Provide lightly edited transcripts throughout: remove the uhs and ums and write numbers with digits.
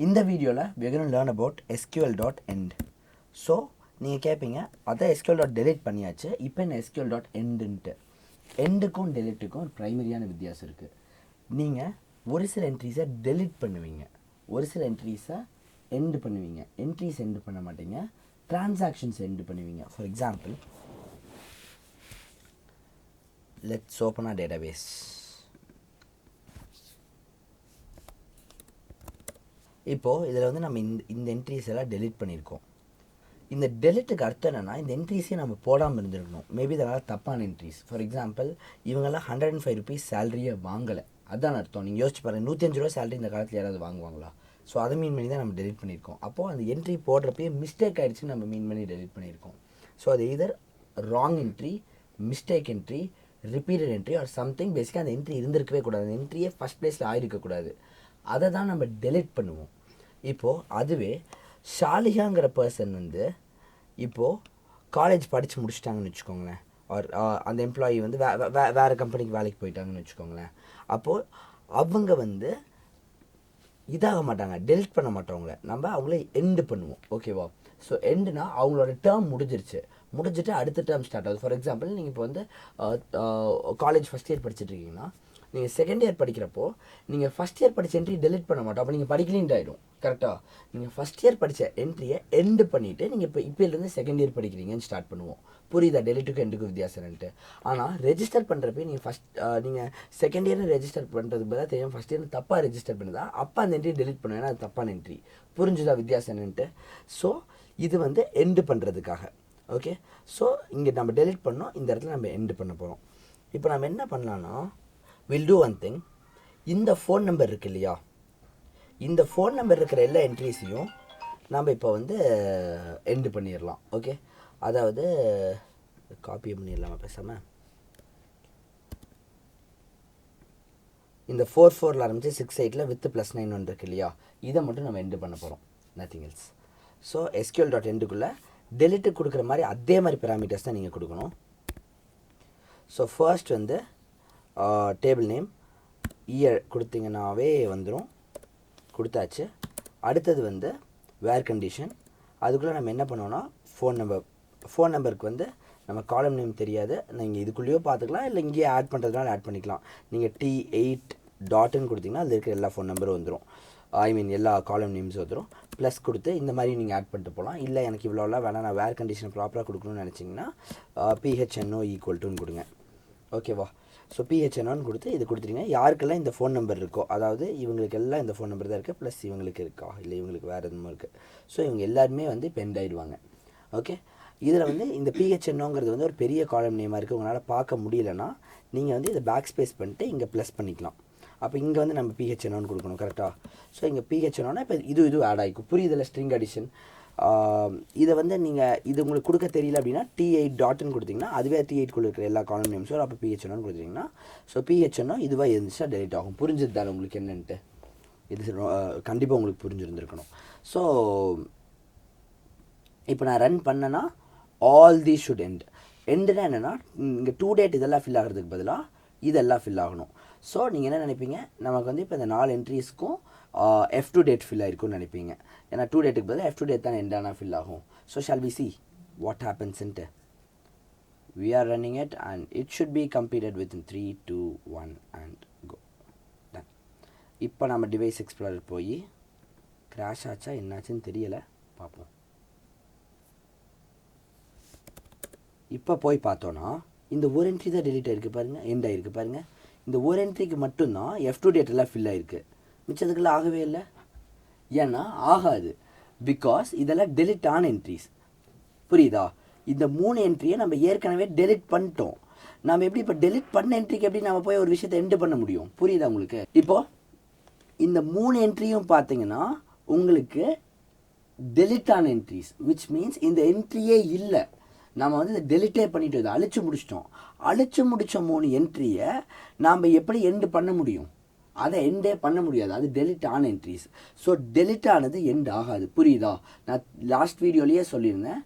இந்த வீடியோவில் we're going to learn about SQL.end. So நீங்கள் கேட்பீங்க அதான் SQL.delete பண்ணியாச்சு, இப்போ என்ன SQL.endன்ட்டு. எண்டுக்கும் டெலிட்டுக்கும் ஒரு ப்ரைமரியான வித்தியாசம் இருக்குது. நீங்கள் ஒரு சில என்ட்ரிஸை டெலிட் பண்ணுவீங்க, ஒரு சில என்ட்ரிஸை எண்டு பண்ணுவீங்க. என்ட்ரிஸ் எண்டு பண்ண மாட்டீங்க, டிரான்சாக்ஷன்ஸ் எண்டு பண்ணுவீங்க. For example, let's open a database. இப்போது இதில் வந்து நம்ம இந்த என்ட்ரிஸ் எல்லாம் டெலிட் பண்ணியிருக்கோம். இந்த டெலிட்டுக்கு அர்த்தம் என்னென்னா, இந்த என்ட்ரிஸையும் நம்ம போடாமல் இருந்திருக்கணும். மேபி இதனால் தப்பான என்ட்ரிஸ். ஃபார் எக்ஸாம்பிள், இவங்கெல்லாம் 105 rupees சேலரியை வாங்கலை, அதுதான் அர்த்தம். நீங்கள் யோசிச்சு பாருங்கள், 105 ரூபா சேலரி இந்த காலத்தில் யாராவது வாங்குவாங்களா? ஸோ அதை மீன் பண்ணி தான் நம்ம டெலிட் பண்ணியிருக்கோம். அப்போது அந்த என்ட்ரி போடுறப்பே மிஸ்டேக் ஆகிடுச்சுன்னு நம்ம மீன் பண்ணி டெலிட் பண்ணியிருக்கோம். ஸோ அது either wrong entry, mistake entry, repeated entry or something. பேசிக்காக அந்த என்ட்ரி இருந்திருக்கவே கூடாது, அந்த என்ட்ரியே ஃபஸ்ட் ப்ளேஸில் ஆகிருக்கக்கூடாது. அதை தான் நம்ம டெலிட் பண்ணுவோம். இப்போது அதுவே ஷாலிகாங்கிற பர்சன் வந்து இப்போது காலேஜ் படித்து முடிச்சிட்டாங்கன்னு வச்சுக்கோங்களேன், ஆர் அந்த எம்ப்ளாயி வந்து வேறு கம்பெனிக்கு வேலைக்கு போயிட்டாங்கன்னு வச்சுக்கோங்களேன். அப்போது அவங்க வந்து இதாக மாட்டாங்க, டெலிட் பண்ண மாட்டவங்கள, நம்ம அவங்கள எண்டு பண்ணுவோம். ஓகேவா? ஸோ எண்டுனா அவங்களோட டேர்ம் முடிஞ்சிட்டு அடுத்த டேர்ம் ஸ்டார்ட் ஆகுது. ஃபார் எக்ஸாம்பிள், நீங்கள் இப்போ வந்து காலேஜ் ஃபஸ்ட் இயர் படிச்சுட்டு இருக்கீங்கன்னா, நீங்கள் செகண்ட் இயர் படிக்கிறப்போ நீங்கள் ஃபஸ்ட் இயர் படித்த என்ட்ரி டெலிட் பண்ண மாட்டோம், அப்போ நீங்கள் படிக்கலின்ட்டு ஆகிடும். கரெக்டாக? நீங்கள் ஃபஸ்ட் இயர் படித்த என்ட்ரியை எண்டு பண்ணிவிட்டு நீங்கள் இப்போலேருந்து செகண்ட் இயர் படிக்கிறீங்கன்னு ஸ்டார்ட் பண்ணுவோம். புரியுதா டெலிட்டுக்கும் எண்டுக்கும் வித்தியாசம்ன்ட்டு? ஆனால் ரெஜிஸ்டர் பண்ணுறப்ப நீங்கள் செகண்ட் இயர் ரெஜிஸ்டர் பண்ணுறதுக்கு பதிலாக தெரியும் ஃபஸ்ட் இயர் தப்பாக ரெஜிஸ்டர் பண்ணுதா, அப்போ அந்த என்ட்ரி டெலிட் பண்ணுவேன், ஏன்னா அது தப்பான என்ட்ரி. புரிஞ்சுதா வித்தியாசம் என்னன்ட்டு? ஸோ இது வந்து எண்டு பண்ணுறதுக்காக. ஓகே, ஸோ இங்கே நம்ம டெலிட் பண்ணோம், இந்த இடத்துல நம்ம எண்டு பண்ண போகிறோம். இப்போ நம்ம என்ன பண்ணலான்னா, வில் டூ ஒன் திங். இந்த ஃபோன் நம்பர் இருக்கு இல்லையா, இந்த ஃபோன் நம்பர் இருக்கிற எல்லா என்ட்ரிஸையும் நம்ம இப்போ வந்து எண்டு பண்ணிடலாம். ஓகே, அதாவது காப்பி பண்ணிடலாமா பேசாமல்? இந்த 44 ஆரம்பிச்சு 68 வித் +9 இருக்கு இல்லையா, இதை மட்டும் நம்ம எண்டு பண்ண போகிறோம், நத்திங் எல்ஸ். ஸோ SQL.endக்குள்ளே டெலிட்டு கொடுக்குற மாதிரி அதே மாதிரி பேராமீட்டர்ஸ் தான் நீங்கள் கொடுக்கணும். ஸோ ஃபர்ஸ்ட் வந்து டேபிள் நேம் இயர் கொடுத்தீங்கன்னாவே வந்துடும், கொடுத்தாச்சு. அடுத்தது வந்து வேர் கண்டிஷன், அதுக்குள்ளே நம்ம என்ன பண்ணுவோன்னா ஃபோன் நம்பருக்கு வந்து நம்ம காலம் நேம் தெரியாது, நீங்கள் இதுக்குள்ளேயோ பார்த்துக்கலாம், இல்லை இங்கேயே ஆட் பண்ணுறதுனால ஆட் பண்ணிக்கலாம். நீங்கள் T8 டாட்டுன்னு கொடுத்தீங்கன்னா அதில் இருக்கிற எல்லா ஃபோன் நம்பரும் வந்துடும், எல்லா காலம் நேம்ஸும் வந்துடும். ப்ளஸ் கொடுத்து இந்த மாதிரி நீங்கள் ஆட் பண்ணிட்டு போகலாம். இல்லை எனக்கு இவ்வளோலாம் வேணாம், நான் வேர் கண்டிஷனை ப்ராப்பராக கொடுக்கணும்னு நினச்சிங்கன்னா PHNO ஈக்குவல் கொடுங்க. ஓகேவா? ஸோ PHNOன்னு கொடுத்து இது கொடுத்துட்டீங்க. யாருக்கெல்லாம் இந்த ஃபோன் நம்பர் இருக்கோ, அதாவது இவங்களுக்கு எல்லாம் இந்த ஃபோன் நம்பர் தான் இருக்குது, ப்ளஸ் இவங்களுக்கு இருக்கா, இல்லை இவங்களுக்கு வேறு எதுவும் இருக்குது. ஸோ இவங்க எல்லாருமே வந்து இப்போ எண்ட் ஆகிடுவாங்க. ஓகே, இதில் வந்து இந்த PHNOங்கிறது வந்து ஒரு பெரிய காலம் நேமாக இருக்குது, உங்களால் பார்க்க முடியலன்னா நீங்கள் வந்து இதை பேக் ஸ்பேஸ் பண்ணிட்டு இங்கே ப்ளஸ் பண்ணிக்கலாம். அப்போ இங்கே வந்து நம்ம PHNOன்னு கொடுக்கணும். கரெக்டாக? ஸோ இங்கே PHNOன்னா இப்போ இது ஆட் ஆகிக்கும். புரியுதில்ல? String addition. இதை வந்து நீங்கள் இது உங்களுக்கு கொடுக்க தெரியல அப்படின்னா T8 டாட்னு கொடுத்தீங்கன்னா அதுவே T8 இருக்கிற எல்லா காலம் நேம்ஸும் அப்போ PHNOன்னு கொடுத்தீங்கன்னா, ஸோ PHNO இதுவாக இருந்துச்சுன்னா டெலிட் ஆகும். புரிஞ்சது தானே உங்களுக்கு என்னன்ட்டு? இது கண்டிப்பாக உங்களுக்கு புரிஞ்சுருந்துருக்கணும். ஸோ இப்போ நான் ரன் பண்ணேன்னா ஆல் தி ஷுட் எண்ட். எண்டுனா என்னென்னா, இங்கே டு டேட் இதெல்லாம் ஃபில் ஆகிறதுக்கு பதிலாக இதெல்லாம் ஃபில் ஆகணும். ஸோ நீங்கள் என்ன நினைப்பீங்க, நமக்கு வந்து இப்போ இந்த 4 என்ட்ரிஸ்க்கும் F2 டேட் ஃபில் ஆகிருக்குன்னு நினைப்பீங்க. ஏன்னா 2 டேட்டுக்கு பதில் F2 டேட் தான் எண்டானா ஃபில் ஆகும். So shall we see what ஹேப்பன்ஸ்ன்ட்டு? We are running it and it should be completed within 3, 2, 1 and go. Done. இப்போ நம்ம டிவைஸ் எக்ஸ்ப்ளோரர் போய் கிராஷ் ஆச்சா என்னாச்சுன்னு தெரியலை, பார்ப்போம். இப்போ போய் பார்த்தோன்னா இந்த ஒரு என்ட்ரி தான் டெலிட் ஆகிருக்கு பாருங்கள், எண்ட் ஆகிருக்கு பாருங்கள். இந்த ஒரு என்ட்ரிக்கு மட்டும்தான் F2 டேட் எல்லாம் ஃபில் ஆகிருக்கு, மிச்சதுக்கெல்லாம் ஆகவே இல்லை. ஏன்னா ஆகாது, பிகாஸ் இதெல்லாம் டெலிட் ஆன என்ட்ரிஸ். புரியுதா? இந்த 3 என்ட்ரியை நம்ம ஏற்கனவே டெலிட் பண்ணிட்டோம். நம்ம எப்படி இப்போ டெலிட் பண்ண என்ட்ரிக்கு எப்படி நம்ம போய் ஒரு விஷயத்தை எண்டு பண்ண முடியும்? புரியுதா உங்களுக்கு? இப்போது இந்த 3 என்ட்ரியும் பார்த்தீங்கன்னா உங்களுக்கு டெலிட் ஆன என்ட்ரிஸ், விச் மீன்ஸ் இந்த என்ட்ரியே இல்லை. நம்ம வந்து இதை டெலிட்டே பண்ணிவிட்டு இதை அழிச்சு முடிச்சிட்டோம். அழிச்சு முடித்த 3 என்ட்ரியை நாம் எப்படி எண்டு பண்ண முடியும்? அதை எண்டே பண்ண முடியாது, அது டெலிட் ஆன என்ட்ரிஸ். ஸோ டெலிட் ஆனது எண்ட் ஆகாது. புரியுதா? நான் லாஸ்ட் வீடியோலேயே சொல்லியிருந்தேன்,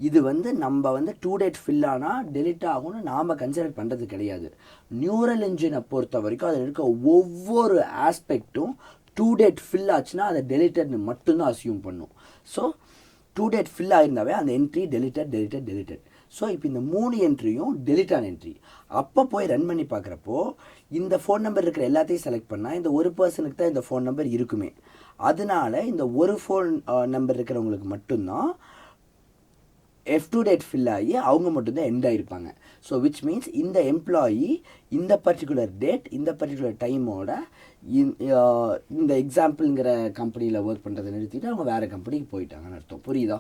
இது வந்து நம்ம வந்து 2 டேட் ஃபில் ஆனால் டெலிட் ஆகும்னு நாம் கன்சிடர் பண்ணுறது கிடையாது. நியூரல் இன்ஜினை பொறுத்த வரைக்கும் அதில் இருக்க ஒவ்வொரு ஆஸ்பெக்டும் டூ டேட் ஃபில் ஆச்சுன்னா அதை டெலிட்டட்னு மட்டும்தான் அசியூம் பண்ணும். ஸோ டூ டேட் ஃபில் ஆயிருந்தாவே அந்த என்ட்ரி டெலிட்டட். ஸோ இப்போ இந்த 3 என்ட்ரியும் டெலிட் ஆன என்ட்ரி. அப்போ போய் ரன் பண்ணி பார்க்குறப்போ இந்த ஃபோன் நம்பர் இருக்கிற எல்லாத்தையும் செலக்ட் பண்ணால் இந்த ஒரு பர்சனுக்கு தான் இந்த ஃபோன் நம்பர் இருக்குமே. அதனால இந்த ஒரு ஃபோன் நம்பர் இருக்கிறவங்களுக்கு மட்டும்தான் F2 டேட் ஃபில் ஆகி அவங்க மட்டும்தான் எண்ட் ஆகிருப்பாங்க. ஸோ விச் மீன்ஸ் இந்த எம்ப்ளாயி இந்த பர்டிகுலர் டேட் இந்த பர்டிகுலர் டைமோட இந்த எக்ஸாம்பிள்ங்கிற கம்பெனியில் ஒர்க் பண்ணுறதை நிறுத்திட்டு அவங்க வேறு கம்பெனிக்கு போயிட்டாங்கன்னு அர்த்தம். புரியுதா?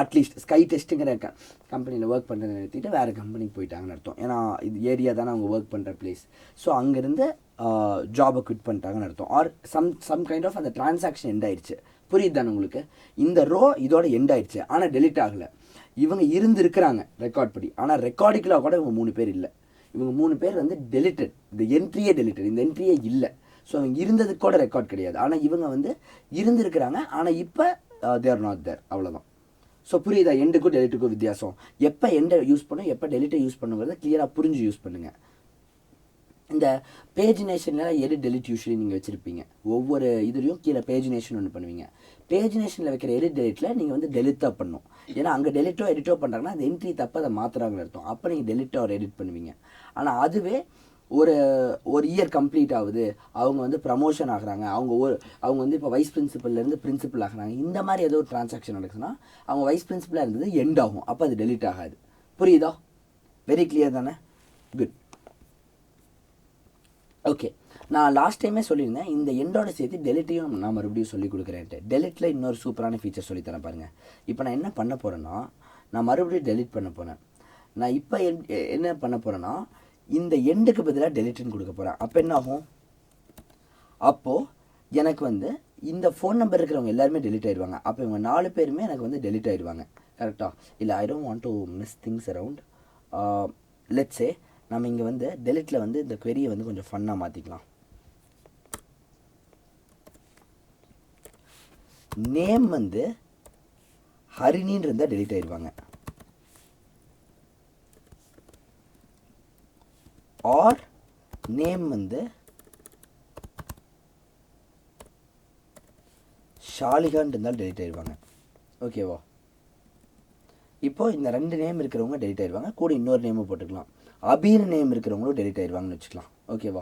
அட்லீஸ்ட் ஸ்கை டெஸ்ட்டுங்கிற கம்பெனியில் ஒர்க் பண்ணுறதை நிறுத்திட்டு வேறு கம்பெனிக்கு போயிட்டாங்கன்னு அர்த்தம். ஏன்னா இது ஏரியா தானே அவங்க ஒர்க் பண்ணுற பிளேஸ். ஸோ அங்கேருந்து ஜாபை குவிட் பண்ணிட்டாங்கன்னு அர்த்தம். ஆர் சம் கைண்ட் ஆஃப் அந்த டிரான்சாக்ஷன் எண்ட் ஆயிடுச்சு. புரியுது தானே உங்களுக்கு? இந்த ரோ இதோட எண்ட் ஆயிடுச்சு, ஆனால் டெலிட் ஆகலை. இவங்க இருந்திருக்கிறாங்க ரெக்கார்ட் படி, ஆனால் ரெக்கார்டிக்கலாக கூட இவங்க 3 பேர் இல்லை. இவங்க 3 பேர் வந்து டெலிட்டட். இந்த என்ட்ரியே டெலிட்டட், இந்த என்ட்ரியே இல்லை. ஸோ அவங்க இருந்ததுக்கு கூட ரெக்கார்ட் கிடையாது. ஆனால் இவங்க வந்து இருந்திருக்கிறாங்க, ஆனால் இப்போ தேர் நாட் தேர். அவ்வளோதான். ஸோ புரியுதா எண்டுக்கும் டெலிட்டுக்கும் வித்தியாசம்? எப்போ எண்டை யூஸ் பண்ணும் எப்போ டெலிட்டை யூஸ் பண்ணுங்கிறத கிளியராக புரிஞ்சு யூஸ் பண்ணுங்கள். இந்த பேஜினேஷனில் எடிட் டெலிட் யூஸ்வலி நீங்கள் வச்சுருப்பீங்க. ஒவ்வொரு இதுலேயும் கீழே பேஜினேஷன் ஒன்று பண்ணுவீங்க. பேஜினேஷனில் வைக்கிற எடிட் டெலிட்டில் நீங்கள் வந்து டெலிட் தான் பண்ணணும். ஏன்னா அங்கே டெலிட்டோ எடிட்டோ பண்ணுறாங்கன்னா அந்த என்ட்ரி தப்பு அதை மாற்றுறாங்கன்னு அர்த்தம். அப்போ நீங்கள் டெலிட்டோ ஒரு எடிட் பண்ணுவீங்க. ஆனால் அதுவே ஒரு இயர் கம்ப்ளீட் ஆகுது, அவங்க வந்து ப்ரமோஷன் ஆகுறாங்க, அவங்க வந்து இப்போ வைஸ் பிரின்சிபல்லேருந்து பிரின்சிபல் ஆகுறாங்க, இந்த மாதிரி ஏதோ ஒரு ட்ரான்சாக்ஷன் நடக்குதுன்னா அவங்க வைஸ் பிரின்சிபலாக இருந்தது எண்ட் ஆகும். அப்போ அது டெலிட் ஆகாது. புரியுதா? வெரி கிளியர் தானே? குட். ஓகே, நான் லாஸ்ட் டைமே சொல்லியிருந்தேன் இந்த எண்டோட சேர்த்து டெலிட்டையும் நான் மறுபடியும் சொல்லி கொடுக்குறேன்ட்டு. டெலிட்டில் இன்னொரு சூப்பரான ஃபீச்சர் சொல்லித்தரேன் பாருங்கள். இப்போ நான் என்ன பண்ண போகிறேன்னா, நான் மறுபடியும் டெலிட் பண்ண போகிறேன். நான் இப்போ என்ன பண்ண போகிறேன்னா, இந்த எண்டுக்கு பதிலாக டெலிட்னு கொடுக்க போகிறேன். அப்போ என்ன ஆகும்? அப்போது எனக்கு வந்து இந்த ஃபோன் நம்பர் இருக்கிறவங்க எல்லாருமே டெலிட் ஆயிடுவாங்க. அப்போ இவங்க 4 பேருமே எனக்கு வந்து டெலிட் ஆயிடுவாங்க. கரெக்டாக? இல்லை, I don't want to miss things around. Let's say நம்ம இங்கே வந்து டெலிட்டில் வந்து இந்த query-யை வந்து கொஞ்சம் ஃபன்னாக மாற்றிக்கலாம். நேம் வந்து ஹரிணின்னு இருந்தால் டெலிட் ஆயிடுவாங்க. ஆர் நேம் வந்து ஷாலிகான்னு இருந்தால் டெலிட் ஆயிடுவாங்க. ஓகேவா? இப்போது இந்த 2 நேம் இருக்கிறவங்க டெலிட் ஆயிடுவாங்க. கூட இன்னொரு நேமும் போட்டுக்கலாம். அபீர் நேம் இருக்கிறவங்களும் டெலிட் ஆயிடுவாங்கன்னு வச்சுக்கலாம். ஓகேவா?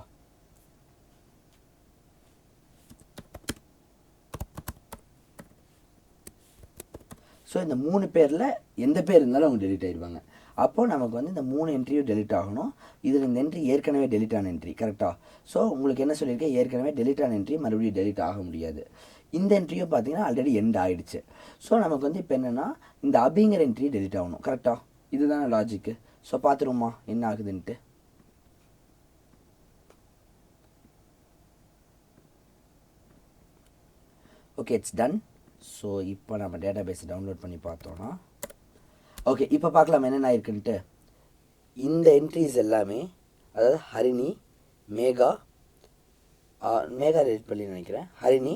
ஸோ இந்த 3 பேரில் எந்த பேர் இருந்தாலும் அவங்க டெலிட் ஆயிடுவாங்க. அப்போது நமக்கு வந்து இந்த 3 என்ட்ரியும் டெலிட் ஆகணும். இதில் இந்த என்ட்ரி ஏற்கனவே டெலிட் ஆன என்ட்ரி. கரெக்டாக? ஸோ உங்களுக்கு என்ன சொல்லியிருக்கேன், ஏற்கனவே டெலிட் ஆன என்ட்ரி மறுபடியும் டெலிட் ஆக முடியாது. இந்த என்ட்ரியும் பார்த்தீங்கன்னா ஆல்ரெடி எண்ட் ஆகிடுச்சு. ஸோ நமக்கு வந்து இப்போ என்னென்னா இந்த அபிங்கிற என்ட்ரி டெலிட் ஆகணும். கரெக்டாக? இதுதானே லாஜிக்கு. ஸோ பார்த்துருவோமா என்ன ஆகுதுன்ட்டு. Okay, it's done. ஸோ இப்போ நம்ம டேட்டா பேஸ் டவுன்லோட் பண்ணி பார்த்தோன்னா ஓகே, இப்போ பார்க்கலாம் என்னென்ன ஆயிருக்குன்ட்டு. இந்த என்ட்ரிஸ் எல்லாமே, அதாவது ஹரிணி, மேகா டெலிட் பண்ணி நினைக்கிறேன், ஹரிணி,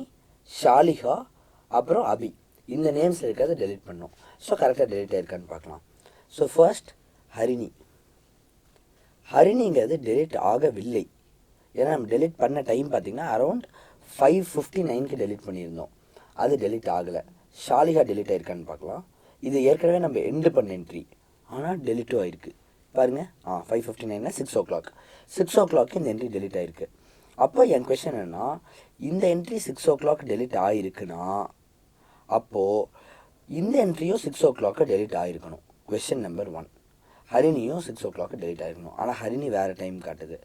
ஷாலிகா, அப்புறம் அபி, இந்த நேம்ஸில் இருக்கிறத டெலிட் பண்ணோம். ஸோ கரெக்டாக டெலிட் ஆயிருக்கான்னு பார்க்கலாம். ஸோ ஃபர்ஸ்ட் ஹரிணிங்கிறது டெலிட் ஆகவில்லை. ஏன்னா நம்ம டெலிட் பண்ண டைம் பார்த்திங்கன்னா அரௌண்ட் 5:59க்கு டெலிட் பண்ணியிருந்தோம். அது டெலிட் ஆகலை. ஷாலிகா டெலிட் ஆயிருக்கான்னு பார்க்கலாம். இது ஏற்கனவே நம்ம எண்டு பண்ண என்ட்ரி, ஆனால் டெலிட்டும் ஆயிருக்கு பாருங்கள். 5:59 6 o'clock. 6 o'clock இந்த என்ட்ரி டெலிட் ஆயிருக்கு. அப்போ என் கொஷன் என்னென்னா, இந்த என்ட்ரி 6 o'clock டெலிட் ஆகிருக்குன்னா அப்போது இந்த என்ட்ரியும் 6 o'clock டெலிட் ஆகிருக்கணும். Question number 1. ஹரிணியும் 6 o'clock டெலிட் ஆகிருக்கணும். ஆனால் ஹரிணி வேறு டைம் காட்டுது.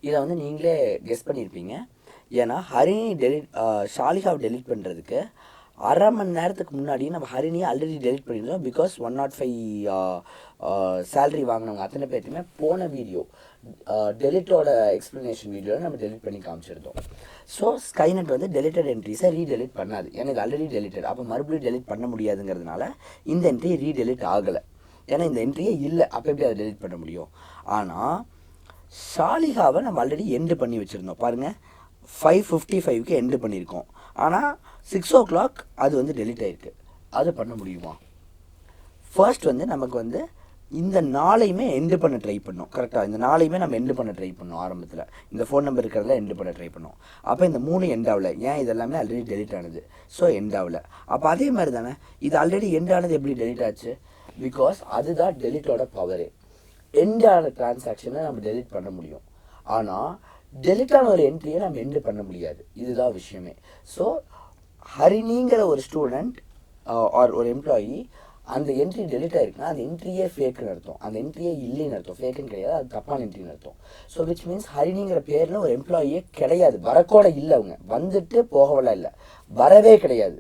இதை வந்து நீங்களே கெஸ் பண்ணியிருப்பீங்க. ஏன்னா ஹரிணி ஷாலிகாவை டெலிட் பண்ணுறதுக்கு அரை மணி நேரத்துக்கு முன்னாடி நம்ம ஹரிணியை ஆல்ரெடி டெலிட் பண்ணியிருந்தோம். பிகாஸ் 105 சேலரி வாங்கினவங்க அத்தனை பேர்த்துமே போன வீடியோ டெலிட்டோட எக்ஸ்ப்ளனேஷன் வீடியோவில் நம்ம டெலிட் பண்ணி காமிச்சிருந்தோம். ஸோ ஸ்கைநெட் வந்து டெலிட்டட் என்ட்ரிஸை ரீடெலிட் பண்ணாது. எனக்கு ஆல்ரெடி டெலிட்டட், அப்போ மறுபடியும் டெலிட் பண்ண முடியாதுங்கிறதுனால இந்த என்ட்ரி ரீடெலிட் ஆகலை. ஏன்னா இந்த என்ட்ரியே இல்லை, அப்போ எப்படி அதை டெலிட் பண்ண முடியும்? ஆனால் ஷாலிகாவை நம்ம ஆல்ரெடி எண்டு பண்ணி வச்சுருந்தோம் பாருங்கள். 5:55க்கு எண்டு பண்ணியிருக்கோம். ஆனால் 6 o'clock அது வந்து டெலிட் ஆகிருக்கு. அது பண்ண முடியுமா? ஃபர்ஸ்ட் வந்து நமக்கு வந்து இந்த நாளையுமே எண்டு பண்ண ட்ரை பண்ணோம். கரெக்டாக இந்த நாளையுமே நம்ம எண்டு பண்ண ட்ரை பண்ணோம். ஆரம்பத்தில் இந்த ஃபோன் நம்பர் இருக்கிறதுல எண்டு பண்ண ட்ரை பண்ணோம். அப்போ இந்த 3 எண்ட் ஆகல. ஏன்? இதெல்லாமே ஆல்ரெடி டெலிட் ஆனது. ஸோ எண்ட் ஆகல. அப்போ அதே மாதிரி தானே இது ஆல்ரெடி எண்ட் ஆனது எப்படி டெலிட் ஆச்சு? பிகாஸ் அதுதான் டெலிட்டோட பவரு. எண்ட் ஆன டிரான்சாக்ஷனை நம்ம டெலிட் பண்ண முடியும். ஆனால் டெலிட் ஆன ஒரு என்ட்ரியை நம்ம எண்டு பண்ண முடியாது. இதுதான் விஷயமே. ஸோ ஹரிணிங்கிற ஒரு ஸ்டூடெண்ட் ஆர் ஒரு எம்ப்ளாயி அந்த என்ட்ரி டெலிட் ஆயிருக்குன்னா அந்த என்ட்ரியே ஃபேக்குன்னு அர்த்தம். அந்த என்ட்ரியே இல்லைன்னு அர்த்தம். ஃபேக்குன்னு கிடையாது, அது தப்பான என்ட்ரின்னு அர்த்தம். ஸோ விச் மீன்ஸ் ஹரிணிங்கிற பேரில் ஒரு எம்ப்ளாயியே கிடையாது. வரக்கூட இல்லை. அவங்க வந்துட்டு போகவெல்லாம் இல்லை, வரவே கிடையாது.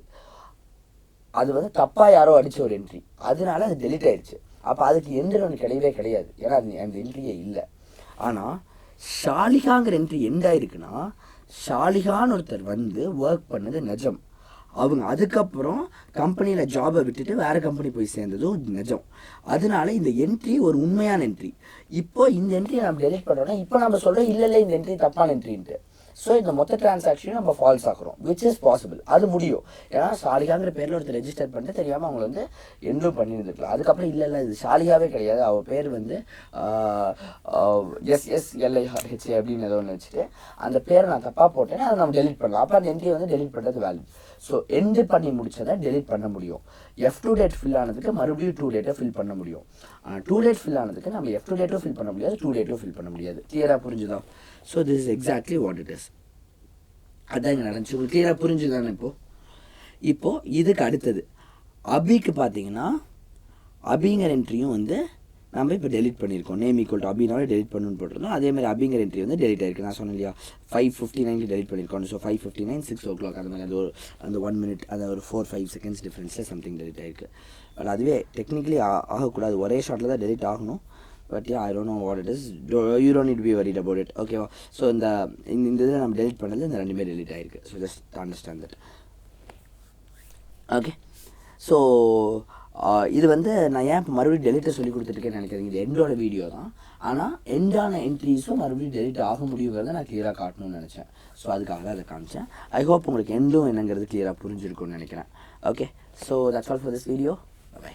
அது வந்து தப்பாக யாரோ அடித்த ஒரு என்ட்ரி, அதனால அது டெலிட் ஆயிடுச்சு. அப்போ அதுக்கு எண்டு ஒன்று கிடையவே கிடையாது. ஏன்னா அது அந்த என்ட்ரியே இல்லை. ஆனால் ஷாலிகாங்கிற என்ட்ரி எண்டாயிருக்குன்னா ஷாலிகான்னு ஒருத்தர் வந்து ஒர்க் பண்ணது நிஜம். அவங்க அதுக்கப்புறம் கம்பெனியில் ஜாபை விட்டுட்டு வேறு கம்பெனி போய் சேர்ந்ததும் நிஜம். அதனால இந்த என்ட்ரி ஒரு உண்மையான என்ட்ரி. இப்போ இந்த என்ட்ரியை நம்ம டெலிட் பண்ணுறோன்னா இப்போ நம்ம சொல்கிறோம் இல்லை இந்த என்ட்ரி தப்பான என்ட்ரின்ட்டு. ஸோ இந்த மொத்த டிரான்சாக்ஷனையும் நம்ம ஃபால்ஸ் ஆக்குறோம், விச் இஸ் பாசிபிள். அது முடியும். ஏன்னா ஷாலிகாங்கிற பேரில் ஒருத்தர் ரெஜிஸ்டர் பண்ணிட்டு தெரியாமல் அவங்களை வந்து எண்டும் பண்ணியிருந்துருக்கலாம். அதுக்கப்புறம் இல்லை இது ஷாலிகாவே கிடையாது, அவள் பேர் வந்து SSLIHA அப்படின்னு ஏதோ ஒன்று வச்சுட்டு அந்த பேரை நான் தப்பாக போட்டேன்னா அதை நம்ம டெலிட் பண்ணலாம். அப்போ அந்த என்ட்ரியை வந்து டெலிட் பண்ணுறது வேலிட். ஸோ எண்டு பண்ணி முடிச்சதை டெலிட் பண்ண முடியும். F2 டேட் ஃபில் ஆனதுக்கு மறுபடியும் 2 டேட்டை ஃபில் பண்ண முடியும். 2 டேட் ஃபில் ஆனதுக்கு நம்ம F2 டேட்டும் ஃபில் பண்ண முடியாது, 2 டேட்டும் ஃபில் பண்ண முடியாது. கிளியராக புரிஞ்சுதான்? So this is exactly what it is. அதான் இங்கே நடந்துச்சு. உங்களுக்கு கிளியராக புரிஞ்சுதானே? இப்போது இதுக்கு அடுத்தது அபிக்கு பார்த்தீங்கன்னா அபிங்கிற என்ட்ரியும் வந்து நம்ம இப்போ டெலிட் பண்ணியிருக்கோம். நேம் ஈக்குவல் டு அபினாவே டெலிட் பண்ணணும்னு போட்டிருந்தோம். அதேமாதிரி அபிங்கிற என்ட்ரி வந்து டெலிட் ஆயிருக்கு. நான் சொன்னேன் இல்லையா 5:59 டெலிட் பண்ணியிருக்கோம். ஸோ 5:59 6 o'clock அந்த மாதிரி அது ஒரு அந்த 1 minute அந்த ஒரு 4-5 seconds டிஃப்ரென்ஸில் சம்திங் டெலிட் ஆயிருக்கு. பட் அதுவே டெக்னிக்கலி ஆகக்கூடாது, ஒரே ஷாட்டில் தான் டெலிட் ஆகணும். But I don't know what it is. You don't need B worried about it. ஓகேவா? ஸோ இந்த இதில் நம்ம டெலிட் பண்ணது இந்த ரெண்டுமே டெலிட் ஆயிருக்கு. So just understand that. Okay. So இது வந்து நான் ஏன் இப்போ மறுபடியும் டெலிட்டை சொல்லி கொடுத்துருக்கேன்னு நினைக்கிறேன். இது எண்டோட வீடியோ தான். ஆனால் எண்டான என்ட்ரிஸும் மறுபடியும் டெலிட் ஆக முடியுங்கிறத நான் கிளியராக காட்டணும்னு நினச்சேன். ஸோ அதுக்காக தான் அதை காமிச்சேன். ஐ ஹோப் உங்களுக்கு எண்டும் என்னங்கிறது கிளியராக புரிஞ்சிருக்கும்னு நினைக்கிறேன். Okay. So that's all for this video. By.